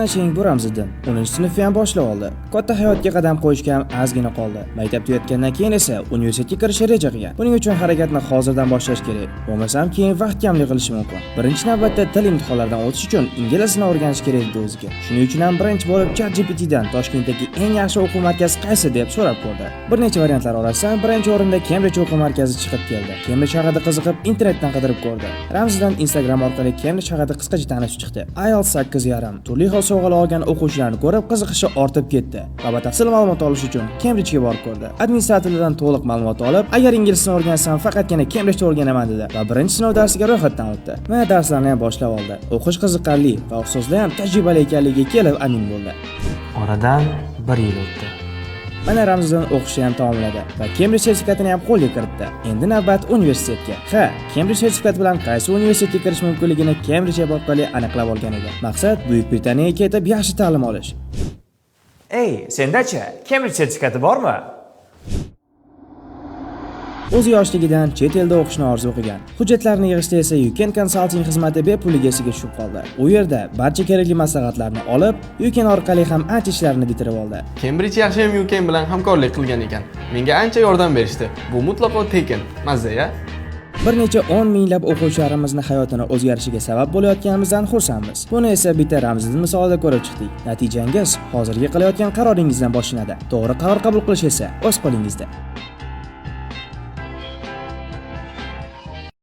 Sheng bu Ramziddin 10-sinfni ham boshlab oldi. Katta hayotga qadam qo'yishga ham ozgina qoldi. Maktab tugatgandan keyin esa universitetga kirishga reja qilgan. Buning uchun harakatni hozirdan boshlash kerak. Bo'lmasam keyin vaqt kamlik qilishi mumkin. Birinchi navbatda til imtihonlaridan o'tish uchun ingliz tilini o'rganish kerak edi o'ziga. Shuning uchun ham birinchi bo'lib ChatGPT dan Toshkentdagi eng yaxshi o'quv markazi qaysi deb so'rab ko'rdi. Bir necha variantlar orasidan birinchi o'rinda Cambridge o'quv markazi chiqib keldi. Cambridge haqida qiziqib internetdan qidirib ko'rdi. Ramziddin Instagram orqali Cambridge haqida qisqacha tanishib chiqdi. IELTS 8.5, turli xil sovg'alar olgan o'quvchilarni ko'rib qiziqishi ortib ketdi va batafsil ma'lumot olish uchun Cambridgega borib ko'rdi. Administratorlardan to'liq ma'lumot olib, agar ingliz tilini o'rgansam faqatgina Cambridgeda o'rganaman dedi va birinchi sinov darsiga ro'yxatdan o'tdi. Mana darslarni ham boshlab oldi. O'qish qiziqarli va ustozlar ham tajribali ekanligiga kelib amin bo'ldi. Oradan 1 yil o'tdi. Mana Ramziddin o'qishni ham tamomladi va Cambridge sertifikatini ham qo'lga kiritdi. Endi navbat universitetga. Cambridge sertifikati bilan qaysi universitetga kirish mumkinligini Cambridge app orqali aniqlab olgan edi. Maqsad Buyuk Britaniyaga ketib yaxshi ta'lim olish. Ey, sendachi, Cambridge sertifikati bormi? O'zi yoshligidan chet elda o'qishni orzu qilgan. Hujjatlarni yig'ishda esa Yuken Consulting xizmati bepulliga esiga tushib qoldi. U yerda barcha kerakli maslahatlarni olib, Yuken orqali ham ancha ishlarni bitirib oldi. Cambridge yaxshi ham Yuken bilan hamkorlik qilgan ekan. Menga ancha yordam berishdi. Bu mutlaqo tekin. Mazza-ya. Bir necha 10 minglab o'quvchilarimizni hayotini o'zgarishiga sabab bo'layotganimizdan xursandmiz. Buni esa bitta Ramziddin misolida ko'rib chiqdik. Natijangiz hozirgi qilayotgan qaroringizdan boshlanadi. To'g'ri qaror qabul qilish esa o'z qo'lingizda.